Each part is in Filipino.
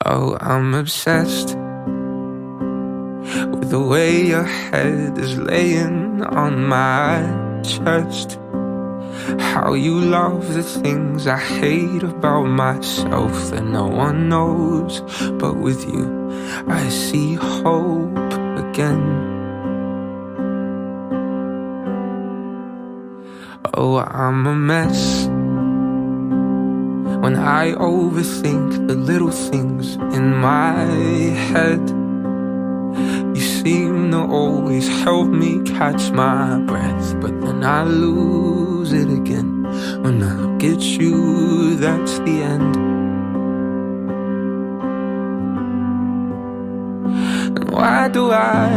Oh, I'm obsessed with the way your head is laying on my chest. How you love the things I hate about myself that no one knows. But with you, I see hope again. Oh, I'm a mess when I overthink the little things in my head. You seem to always help me catch my breath, but then I lose it again. When I look at you, that's the end. And why do I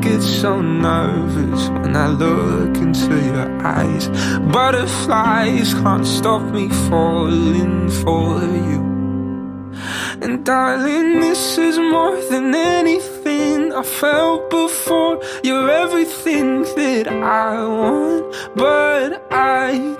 get so nervous when I look into your eyes? Butterflies can't stop me falling for you. And darling, this is more than anything I felt before. You're everything that I want, but I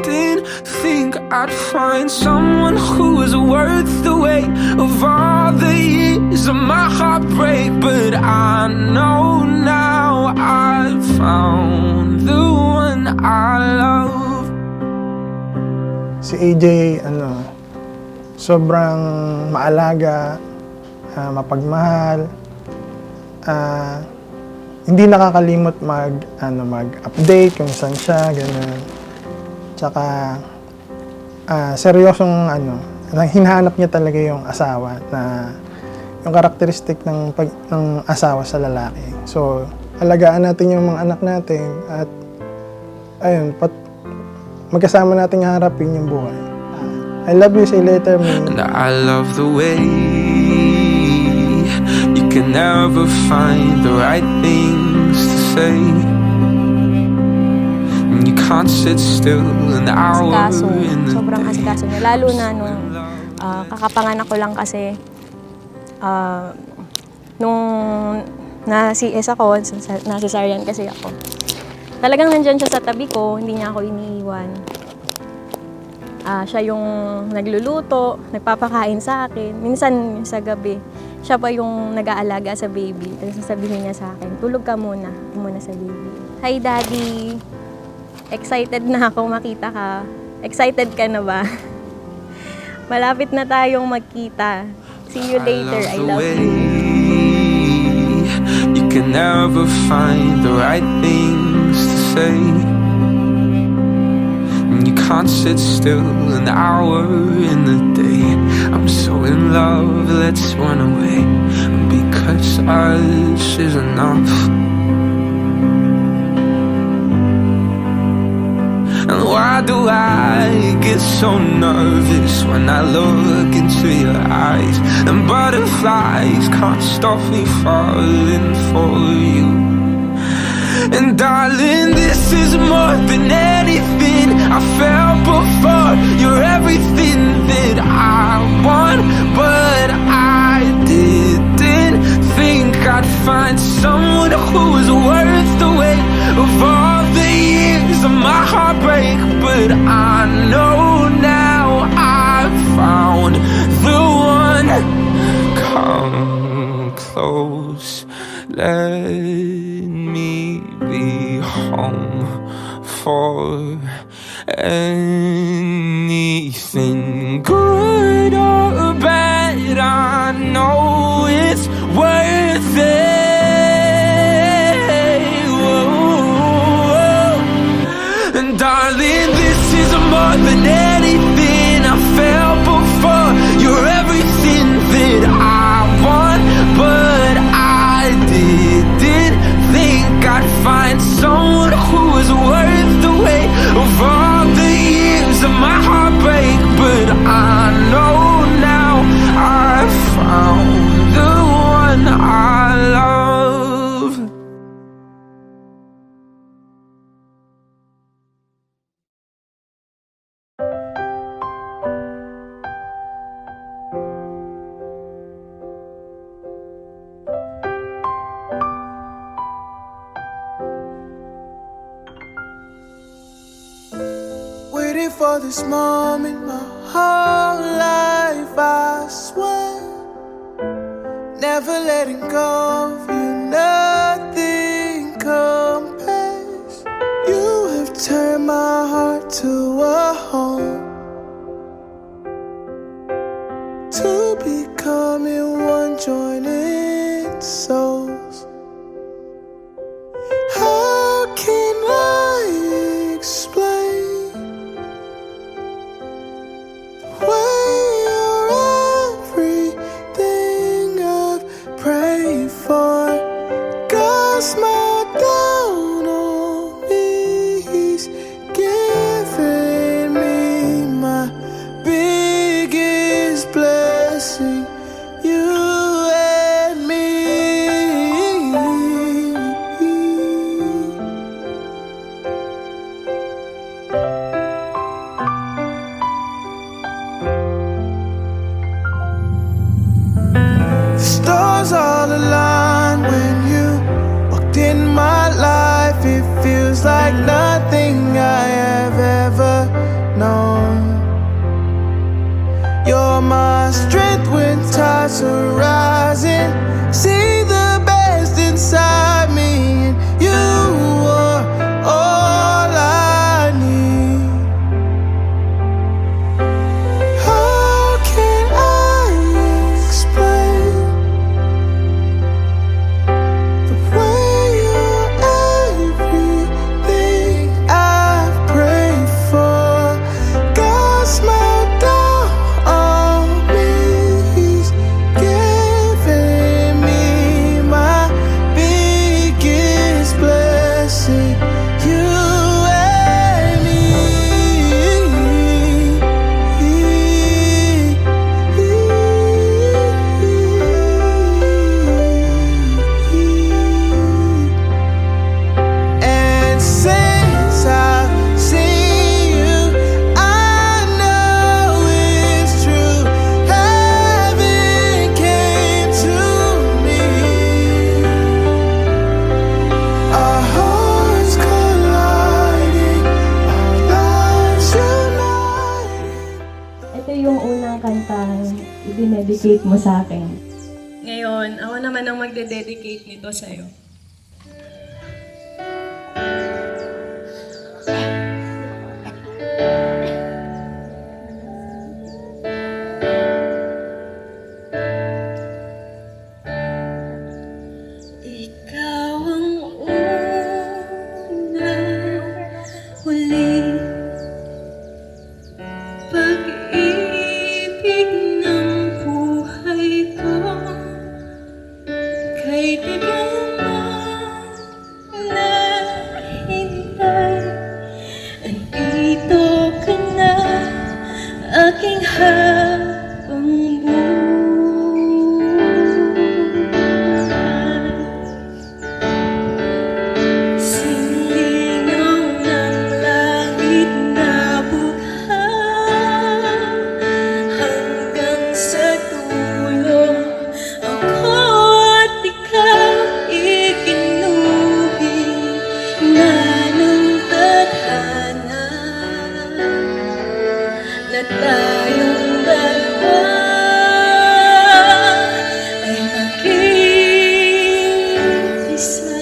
didn't think I'd find someone who was worth the weight of all the years of my heartbreak. But I know now I've found the one I love. Si AJ, sobrang maalaga, mapagmahal, hindi nakakalimot mag-update kung saan siya, gano'n. Tsaka, seryosong, hinahanap niya talaga yung asawa, na yung karakteristik ng asawa sa lalaki. So, alagaan natin yung mga anak natin, at, ayun, magkasama natin harapin yung buhay. I love you, say later, man. And I love the way you can never find the right things to say. And you can't sit still an hour in the sobrang day. asikaso niya. Lalo na nung kakapanganak ko lang kasi nung na-CS ako, na-cesarean kasi ako. Talagang nandyan siya sa tabi ko, hindi niya ako iniiwan. Siya yung nagluluto, nagpapakain sa akin. Minsan sa gabi, siya pa yung nag-aalaga sa baby. Tapos sasabihin niya sa akin, tulog ka muna sa baby. Hi Daddy! Excited na ako makita ka. Excited ka na ba? Malapit na tayong magkita. See you later, I love you. You can never find the right things to say. You can't sit still an hour in the day. I'm so in love, let's run away, because us is enough. And why do I get so nervous when I look into your eyes? And butterflies can't stop me falling for you. And darling, this is more than anything I felt before. You're everything that I want, but I didn't think I'd find someone who was worth the weight of all the years of my heartbreak. But I know now I've found the one. Come close, let me be home for anything good or bad. I know it's worth it. Whoa. And darling, this is more than anything I felt before. You're everything that I want, but I didn't think I'd find someone who was worth the weight of all the years of my heartbreak. But I know now I've found the one I love. Waiting for this moment my whole life, I swear. never letting go of you. Nothing compares. You have turned my heart to a home, to becoming one, joining souls. How can I explain the way you're everything I've prayed for? God smiled down on me. He's given me my biggest blessing, you and me. The stars all align when you walked in my life. It feels like nothing I have ever known. You're my strength when tides are rising. See the best inside me, and you are all I need. How can I explain the way you're everything I've prayed for? God smiled down on me. He's given me my biggest blessing, you and me. And since I've seen you, I know it's true. Heaven came to me. Our hearts colliding, our lives uniting. Ito yung unang kantang i-dedicate mo sa akin. Ngayon, ako naman ang magde-dedicate nito sa'yo. Ikaw ang una, huli, pag-ibig ng buhay ko. Kay tagal mo naghintay, andito ka na, aking habang buhay. Sinlinaw ng langit na bughaw, hanggang sa dulo ako at ikaw ikinuhi na ng tadhana, na tayong dalawa ay maging isa.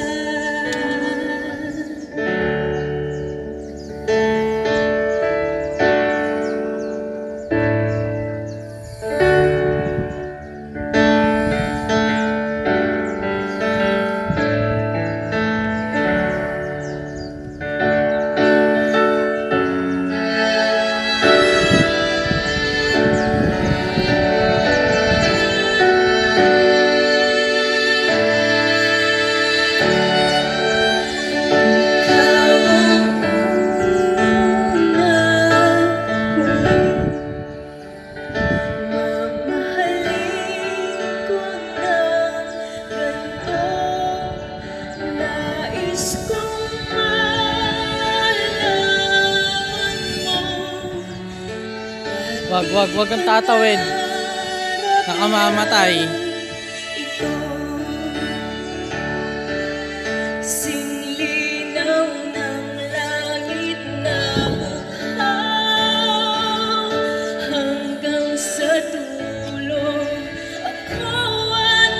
Wag kang tatawid. Nakamamatay. Singlinaw ng langit na bughaw, hanggang sa dulo ako at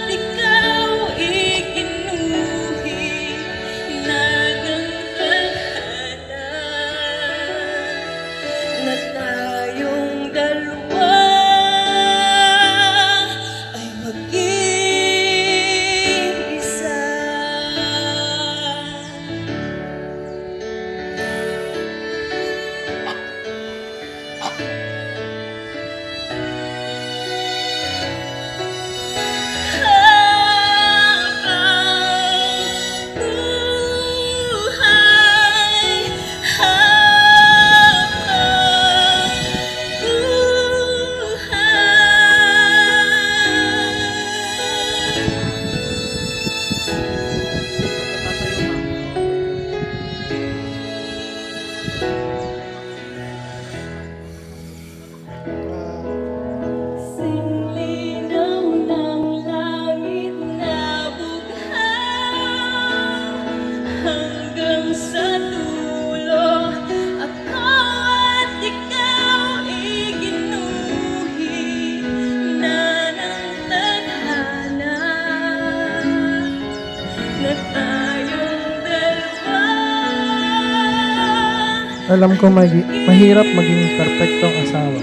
Alam ko mahirap maging perpektong asawa.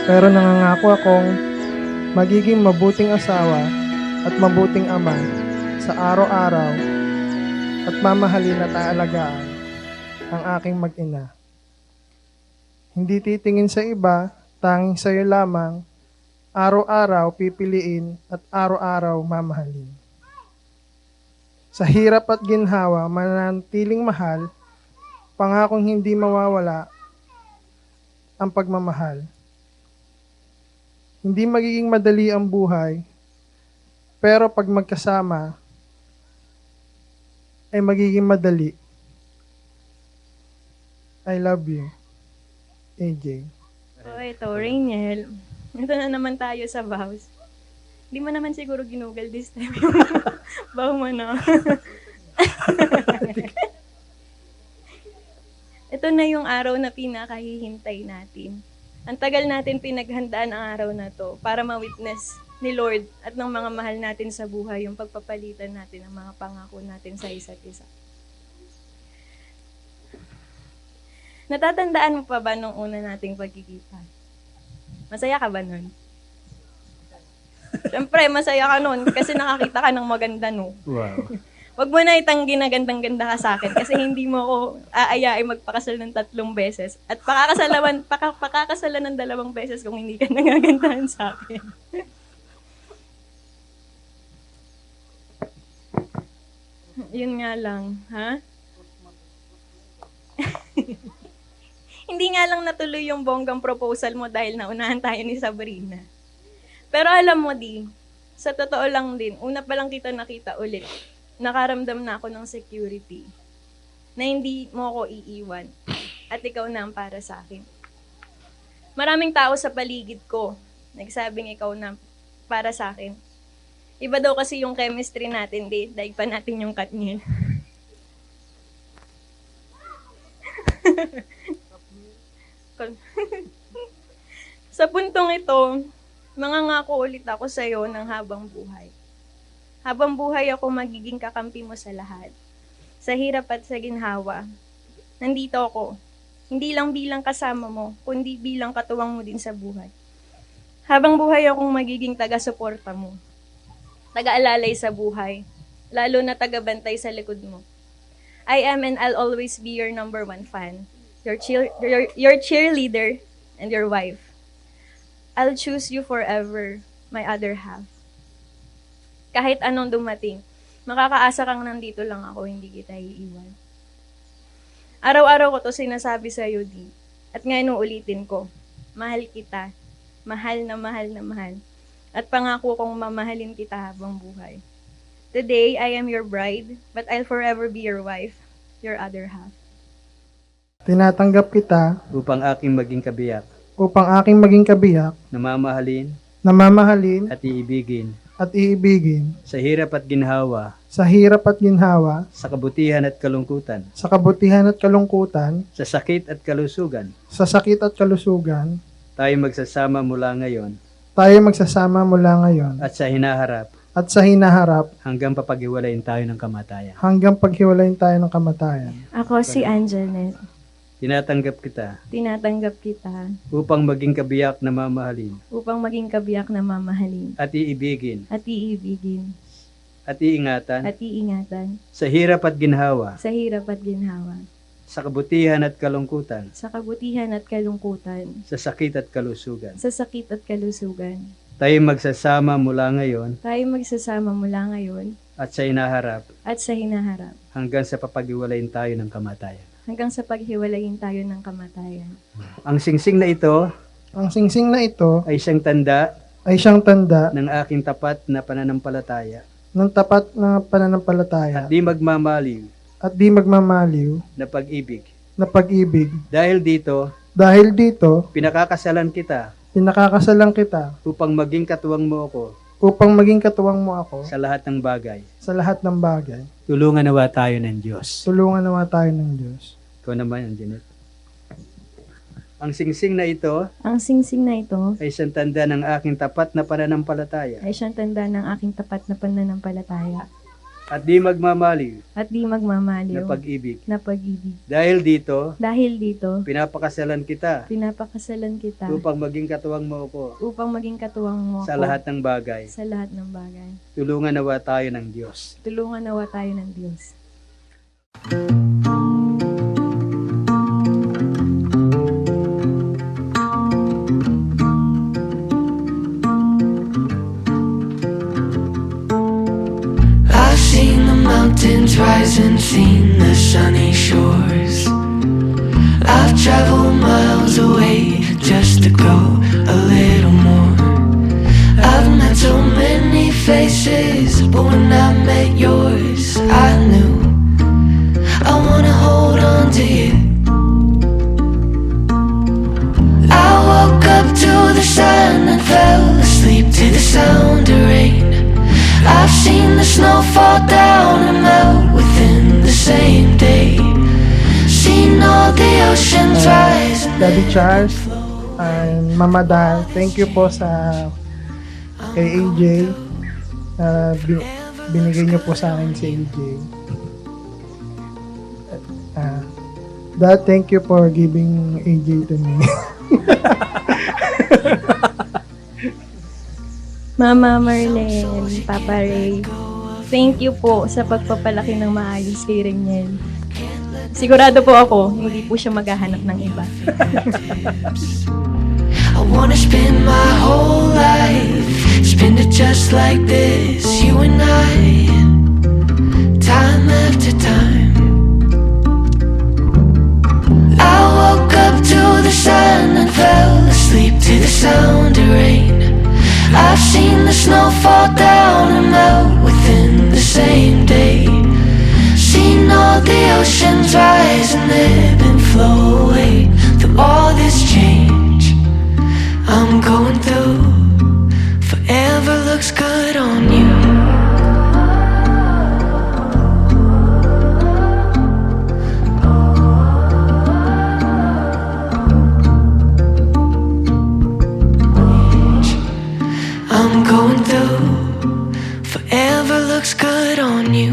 Pero nangangako akong magiging mabuting asawa at mabuting ama sa araw-araw at mamahalin at aalagaan ang aking mag-ina. Hindi titingin sa iba, tanging sa iyo lamang, araw-araw pipiliin at araw-araw mamahalin. Sa hirap at ginhawa, mananatiling mahal, pangakong hindi mawawala ang pagmamahal. Hindi magiging madali ang buhay, pero pag magkasama, ay magiging madali. I love you, AJ. So ito, Rainiel. Ito na naman tayo sa vows. Hindi mo naman siguro ginugal this time yung vow mo, no? Ito na yung araw na pinakahihintay natin. Ang tagal natin pinaghandaan ang araw na to para ma-witness ni Lord at ng mga mahal natin sa buhay yung pagpapalitan natin ng mga pangako natin sa isa't isa. Natatandaan mo pa ba nung una nating pagkikita? Masaya ka ba nun? Siyempre, masaya ka nun kasi nakakita ka ng maganda, no? Wow. Wag mo na itanggi na gandang-ganda ka sa akin kasi hindi mo ako aayain magpakasal ng 3 beses at pakakasalan ng 2 beses kung hindi ka nangagandahan sa akin. Yun nga lang, ha? Hindi nga lang natuloy yung bonggang proposal mo dahil naunahan tayo ni Sabrina. Pero alam mo, Di, sa totoo lang din, una pa lang kita nakita ulit, nakaramdam na ako ng security na hindi mo ako iiwan at ikaw na ang para sa akin. Maraming tao sa paligid ko nagsabing ikaw na para sa akin. Iba daw kasi yung chemistry natin, Di, daig pa natin yung Katniel. Sa puntong ito, mangangako ulit ako sa iyo ng habang buhay. Habang buhay ako magiging kakampi mo sa lahat. Sa hirap at sa ginhawa. Nandito ako. Hindi lang bilang kasama mo, kundi bilang katuwang mo din sa buhay. Habang buhay akong magiging taga-suporta mo. Taga-alalay sa buhay. Lalo na taga-bantay sa likod mo. I am and I'll always be your number 1 fan. Your cheerleader and your wife. I'll choose you forever, my other half. Kahit anong dumating, makakaasa kang nandito lang ako, hindi kita iiwan. Araw-araw ko to sinasabi sa iyo, Di. At ngayon uulitin ko, mahal kita, mahal na mahal na mahal. At pangako kong mamahalin kita habang buhay. Today, I am your bride, but I'll forever be your wife, your other half. Tinatanggap kita Upang aking maging kabiyak, upang aking maging kabiyak, na mamahalin at iibigin sa hirap at ginhawa, sa hirap at ginhawa, sa kabutihan at kalungkutan, sa kabutihan at kalungkutan, sa sakit at kalusugan. sa sakit at kalusugan, Tayo magsasama mula ngayon tayo magsasama mula ngayon at sa hinaharap at sa hinaharap hanggang papaghiwalayin tayo ng kamatayan. hanggang paghiwalayin tayo ng kamatayan. Ako si Angelnet. Tinatanggap kita Tinatanggap kita upang maging kabiyak na mamahalin upang maging kabiyak na mamahalin at iibigin at iibigin at iingatan at iingatan sa hirap at ginhawa, sa hirap at ginhawa, sa kabutihan at kalungkutan, sa kabutihan at kalungkutan, sa sakit at kalusugan. sa sakit at kalusugan. Tayo magsasama mula ngayon Tayo magsasama mula ngayon at sa hinaharap at sa hinaharap hanggang sa papaghiwalayin tayo ng kamatayan. hanggang sa paghiwalayin tayo ng kamatayan. Ang singsing na ito Ang singsing na ito ay siyang tanda ay siyang tanda ng aking tapat na pananampalataya ng tapat na pananampalataya at di magmamaliw at di magmamaliw na pag-ibig. na pag-ibig. Dahil dito, Dahil dito, pinakakasalan kita pinakakasalang kita upang maging katuwang mo ako upang maging katuwang mo ako sa lahat ng bagay. sa lahat ng bagay. Tulungan nawa tayo ng Diyos. Tulungan nawa tayo ng Diyos. Ikaw naman, Janet. Ang singsing na ito Ang singsing na ito ay siyang tanda ng aking tapat na pananampalataya ay siyang tanda ng aking tapat na pananampalataya at di magmamaliw at di magmamaliw na pag-ibig. na pag-ibig. Dahil dito, Dahil dito, pinapakasalan kita pinapakasalan kita upang maging katuwang mo ko upang maging katuwang mo sa ako lahat ng bagay. sa lahat ng bagay. Tulungan nawa tayo ng Diyos. Tulungan nawa tayo ng Diyos. I've seen the mountains rise and seen the sunny shores. I've traveled miles away just to go a little more. I've met so many faces, but when I met yours, I knew I wanna hold on to you. I woke up to the sun and fell asleep to the sound of rain. I've seen the snow fall down and melt within the same day. Seen all the oceans rise and Daddy Charles and Mama Dal, thank you po sa kay AJ. Binigay niyo po sa akin si AJ. Dad, thank you for giving AJ to me. Mama Marlene, Papa Ray, thank you po sa pagpapalaki ng maayos kay Reniel. Sigurado po ako, hindi po siya maghahanap ng iba. I wanna spend my whole life, spend it just like this, you and I, time after time. I woke up to the sun and fell asleep to the sound of rain. I've seen the snow fall down and melt within the same day. Seen all the oceans rise and ebb and flow away through all this change I'm going through. Forever looks good on you. I'm going through. Forever looks good on you.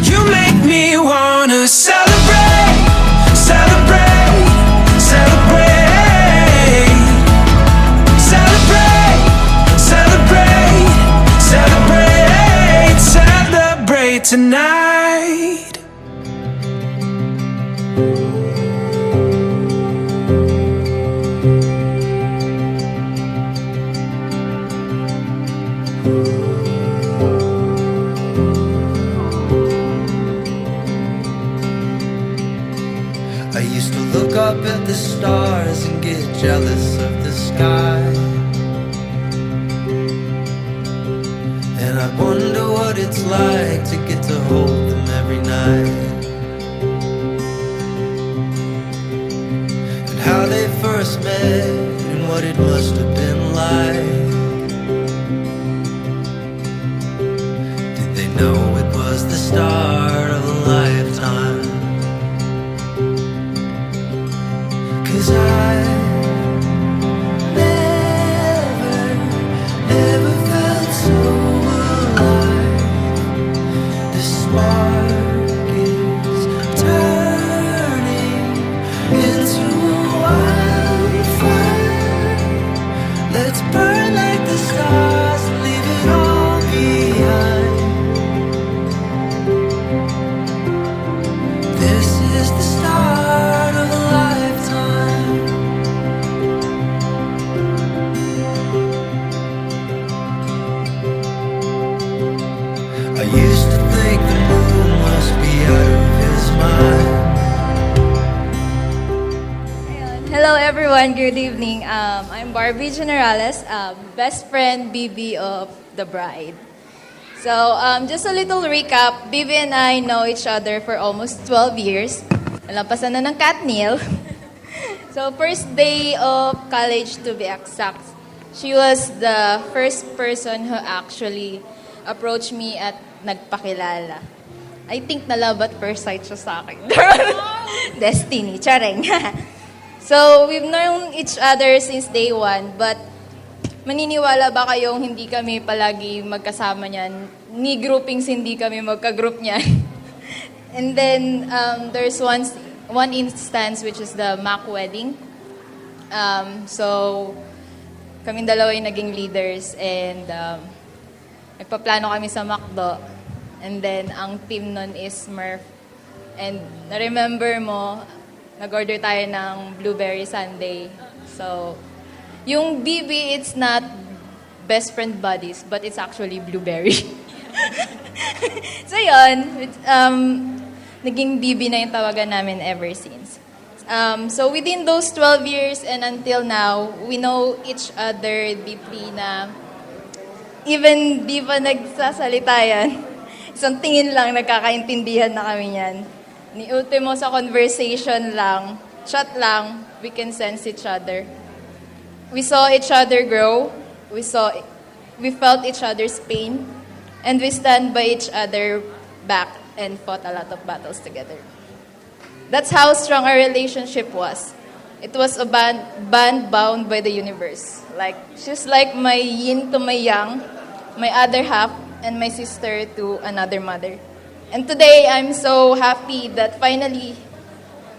You make me wanna celebrate, celebrate, celebrate, celebrate, celebrate, celebrate, celebrate tonight. I used to look up at the stars and get jealous of the sky. And I wonder what it's like to get to hold them every night. And how they first met and what it must have been like. Did they know it was the start of a lifetime? 'Cause I never, ever felt so alive. The spark is turning into a wildfire. Let's burn like the stars and leave it all behind. This is the start of a lifetime. I used to think the moon must be out of his mind. Hello everyone, good evening. I'm Barbie Generales, best friend BB of the bride. So just a little recap, BB and I know each other for almost 12 years. Nalampasan na ng Katniel. So first day of college, to be exact, she was the first person who actually approached me at nagpakilala. I think na love at first sight siya sa akin. Destiny, chareng. So we've known each other since day one, but maniniwala ba kayong hindi kami palagi magkasama niyan? Ni groupings hindi kami magka-group niyan. And then there's one instance which is the Mac wedding. So kaming dalawa yung naging leaders and nagpaplano kami sa MacDo. And then ang team nun is Smurf. And na-remember mo, nag-order tayo ng blueberry sundae. So yung BB, it's not best friend buddies, but it's actually blueberry. So yun, naging BB na yung tawagan namin ever since. So within those 12 years and until now, we know each other deeply na even di pa nagsasalita yan, isang tingin lang, nagkakaintindihan na kami yan. Ni ultimo sa conversation lang, chat lang, we can sense each other. We saw each other grow, we felt each other's pain, and we stand by each other back and fought a lot of battles together. That's how strong our relationship was. It was a band bound by the universe. Like, she's like my yin to my yang, my other half, and my sister to another mother. And today, I'm so happy that finally,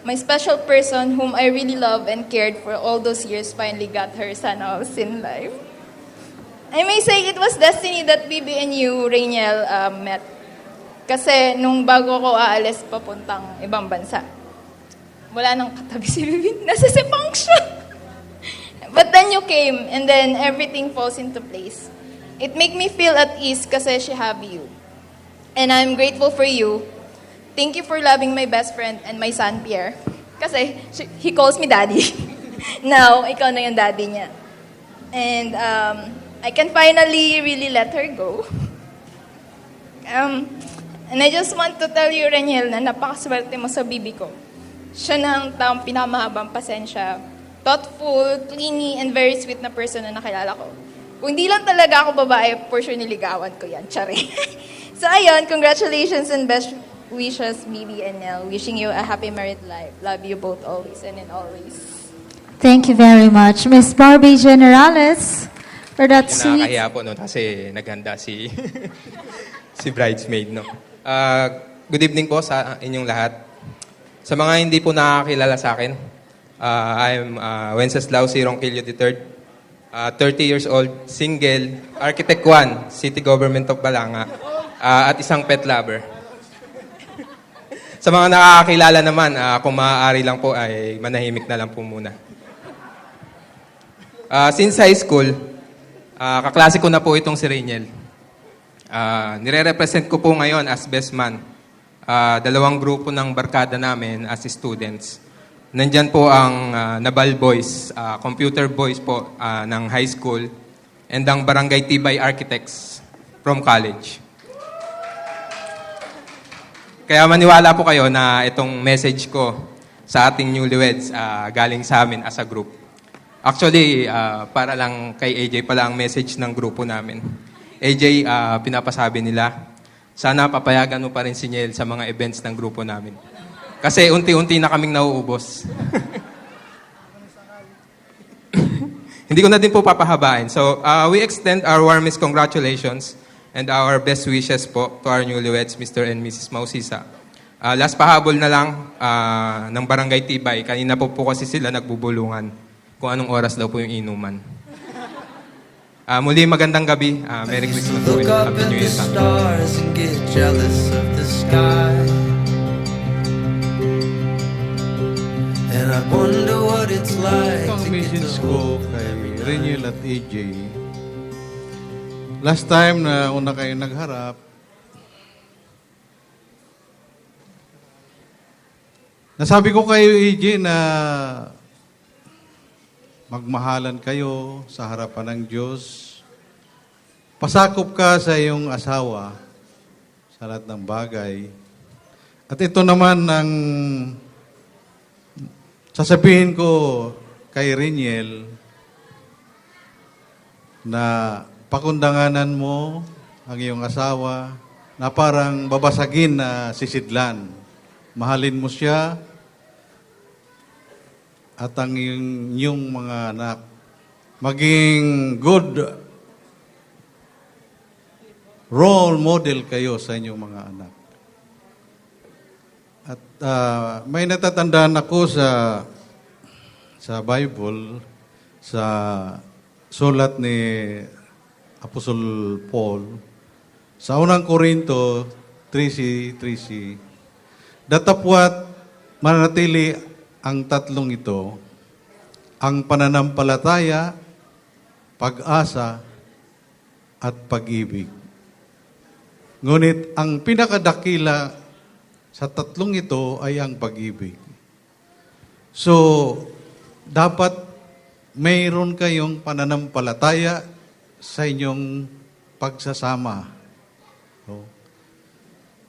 my special person whom I really love and cared for all those years finally got her son house in life. I may say it was destiny that BB and you, Rainiel, met. Kasi nung bago ko aalis papuntang ibang bansa, wala nang katabi si BB. Nasa Sepang siya. But then you came, and then everything falls into place. It make me feel at ease kasi she have you. And I'm grateful for you. Thank you for loving my best friend and my son, Pierre. Kasi he calls me daddy. Now, ikaw na yung daddy niya. And I can finally really let her go. And I just want to tell you, Reniel, na napakaswerte mo sa bibi ko. Siya na ang taong pinamahabang pasensya. Thoughtful, clingy, and very sweet na person na nakilala ko. Kung hindi lang talaga ako babae, for sure niligawan ko yan. Tsari. So ayun, congratulations and best wishes, Bibi and Nell. Wishing you a happy married life. Love you both always and in always. Thank you very much, Miss Barbie Generales, for that sweet... Nakakaya po, no? Kasi naghanda si si bridesmaid, no? Good evening po sa inyong lahat. Sa mga hindi po nakakilala sa akin, I'm Wenceslao C. Ronquillo III, 30 years old, single, Architect 1, City Government of Balanga, at isang pet lover. Sa mga nakakilala naman, kung maaari lang po ay manahimik na lang po muna. Since high school, kaklase ko na po itong si Rainiel. Nire-represent ko po ngayon as best man. Dalawang grupo ng barkada namin as students. Nandyan po ang Nabal Boys, computer boys po ng high school, and ang Barangay Tibay Architects from college. Kaya maniwala po kayo na itong message ko sa ating newlyweds galing sa amin as a group. Actually, para lang kay AJ pala ang message ng grupo namin. AJ, pinapasabi nila, sana papayagan mo pa rin si Niel sa mga events ng grupo namin. Kasi unti-unti na kaming nauubos. Hindi ko na din po papahabain. So, we extend our warmest congratulations and our best wishes po to our newlyweds, Mr. and Mrs. Mausisa. Last pahabol na lang ng Barangay Tibay. Kanina po kasi sila nagbubulungan kung anong oras daw po yung inuman. Muli magandang gabi. Merry Christmas po. Look up at the stars and get jealous of the sky. And I wonder what it's like Ang to get message to ko kay Rainiel at AJ, last time na una kayo nagharap, nasabi ko kayo AJ na magmahalan kayo sa harapan ng Diyos. Pasakop ka sa iyong asawa sa lahat ng bagay. At ito naman ang sasabihin ko kay Reniel na pakundanganan mo ang iyong asawa na parang babasagin na sisidlan. Mahalin mo siya at ang iyong mga anak. Maging good role model kayo sa inyong mga anak. At may natatandaan ako sa Bible, sa sulat ni Apostol Paul, sa unang Korinto 3:3, datapwat manatili ang tatlong ito, ang pananampalataya, pag-asa, at pag-ibig. Ngunit ang pinakadakila sa tatlong ito ay ang pag-ibig. So, dapat mayroon kayong pananampalataya sa inyong pagsasama.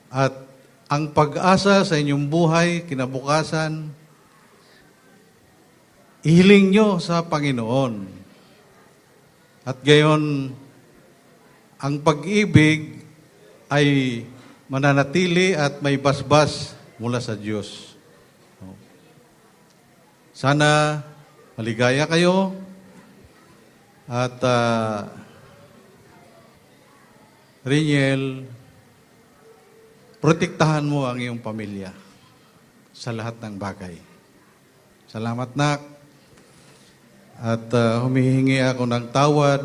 At ang pag-asa sa inyong buhay, kinabukasan, ihiling nyo sa Panginoon. At gayon, ang pag-ibig ay mananatili at may basbas mula sa Diyos. Sana maligaya kayo at Reniel, protektahan mo ang iyong pamilya sa lahat ng bagay. Salamat, nak. At humihingi ako ng tawad.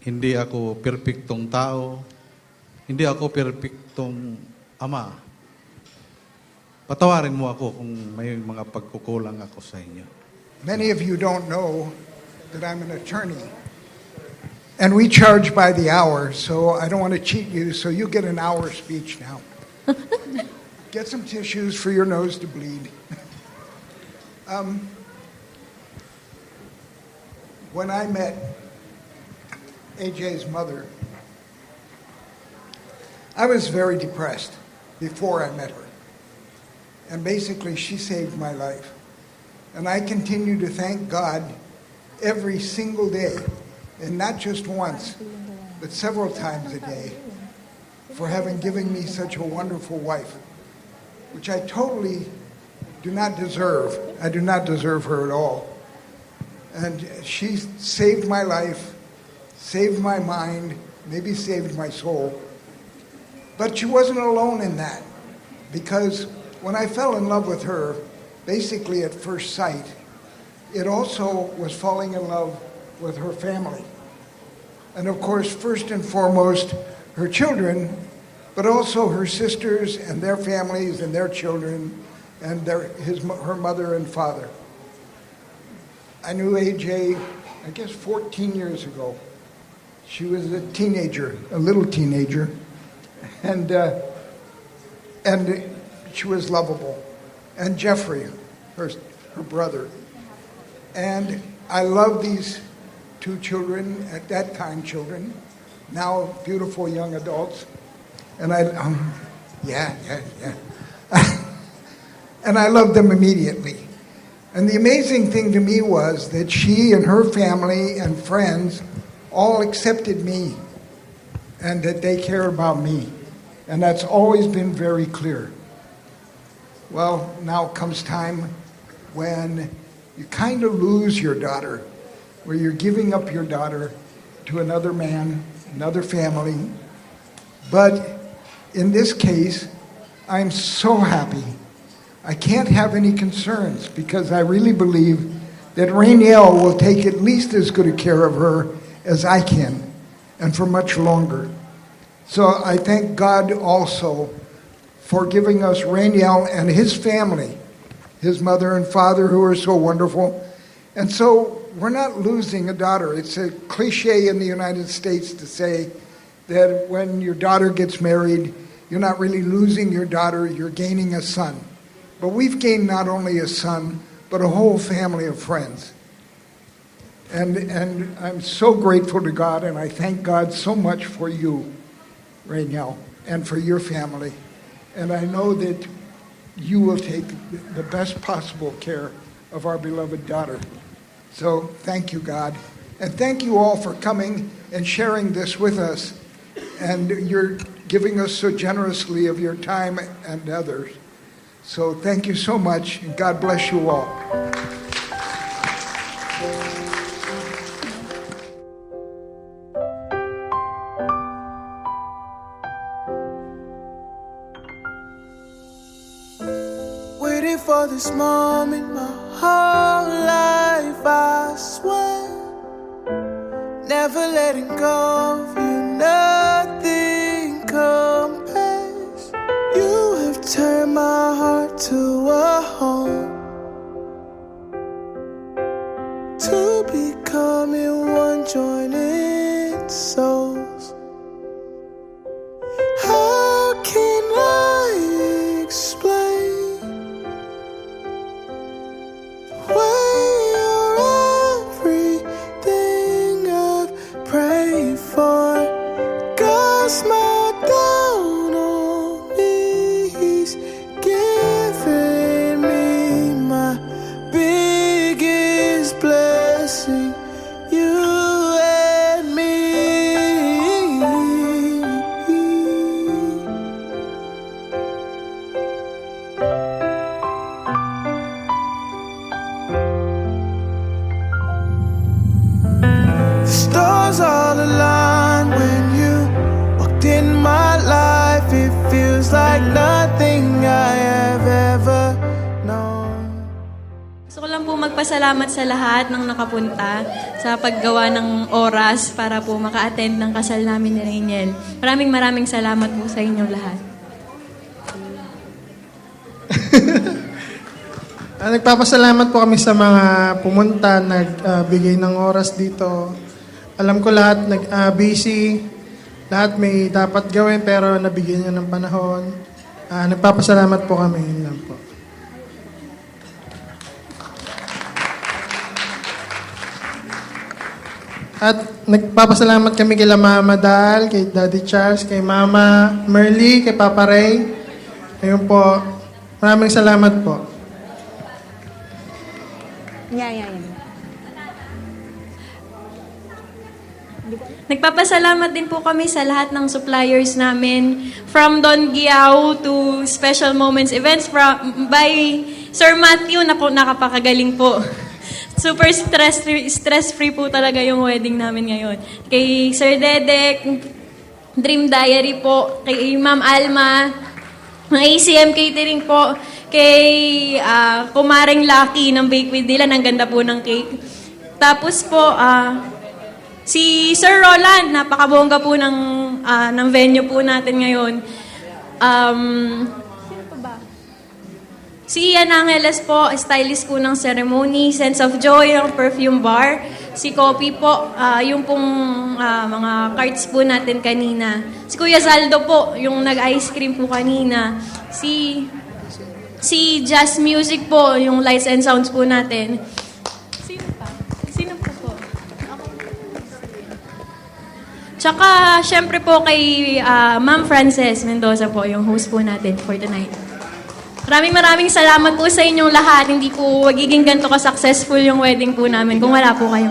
Hindi ako perpektong tao. Hindi ako perpektong ama. Patawarin mo ako kung may mga pagkukulang ako sa inyo. Many of you don't know that I'm an attorney. And we charge by the hour, so I don't want to cheat you, so you get an hour speech now. Get some tissues for your nose to bleed. When I met AJ's mother, I was very depressed before I met her. And basically, she saved my life. And I continue to thank God every single day, and not just once, but several times a day, for having given me such a wonderful wife, which I totally do not deserve. I do not deserve her at all. And she saved my life, saved my mind, maybe saved my soul. But she wasn't alone in that, because when I fell in love with her, basically at first sight, it also was falling in love with her family. And of course, first and foremost, her children, but also her sisters and their families and their children and her mother and father. I knew AJ, I guess 14 years ago. She was a teenager, a little teenager, and she was lovable. And Jeffrey, her brother. And I love these two children, at that time children, now beautiful young adults. And and I loved them immediately. And the amazing thing to me was that she and her family and friends all accepted me and that they cared about me. And that's always been very clear. Well, now comes time when you kind of lose your daughter, where you're giving up your daughter to another man, another family. But in this case, I'm so happy. I can't have any concerns because I really believe that Rainiel will take at least as good a care of her as I can, and for much longer. So I thank God also for giving us Rainiel and his family, his mother and father who are so wonderful. And so we're not losing a daughter. It's a cliche in the United States to say that when your daughter gets married, you're not really losing your daughter, you're gaining a son. But we've gained not only a son, but a whole family of friends. And I'm so grateful to God, and I thank God so much for you, Rainiel, and for your family. And I know that you will take the best possible care of our beloved daughter. So thank you, God. And thank you all for coming and sharing this with us. And you're giving us so generously of your time and others. So thank you so much, and God bless you all. Waiting for this moment my whole life, I swear. Never letting go of you, nothing compares. You have turned my heart to a home, to becoming one, joining souls. How can I explain the way you're everything I've prayed for? God smiled down on me, He's given me my biggest blessing, you and me. The stars all align when you walked in my life. It feels like nothing I have ever known. Gusto ko lang po magpasalamat sa lahat ng nakapunta sa paggawa ng oras para po maka-attend ng kasal namin ni Rainiel. Maraming salamat po sa inyong lahat. Nagpapasalamat po kami sa mga pumunta, nagbigay ng oras dito. Alam ko lahat busy, lahat may dapat gawin pero nabigyan niyo ng panahon. Nagpapasalamat po kami, yun lang po. At nagpapasalamat kami kay Mama Dal, kay Daddy Charles, kay Mama Merly, kay Papa Ray. Ayun po, maraming salamat po. Nagpapasalamat din po kami sa lahat ng suppliers namin, from Don Giao to Special Moments Events by Sir Matthew, nakapakagaling po. Super stress-free po talaga yung wedding namin ngayon. Kay Sir Dedek, Dream Diary po, kay Ma'am Alma, ng ACM Catering po, kay Kumaring Lucky ng Bake With Dylan, ang ganda po ng cake. Tapos po, si Sir Roland, napakabongga po ng venue po natin ngayon. Sino pa ba? Si Ian Angeles po, stylist po ng ceremony. Sense of Joy ng Perfume Bar. Si Kopi po, yung pong mga cards po natin kanina. Si Kuya Zaldo po, yung nag-ice cream po kanina. Si Jazz Music po, yung lights and sounds po natin. Sino pa po? Tsaka, syempre po kay Ma'am Frances Mendoza po, yung host po natin for tonight. Maraming salamat po sa inyong lahat. Hindi po magiging ganito ka-successful yung wedding po namin kung wala po kayo.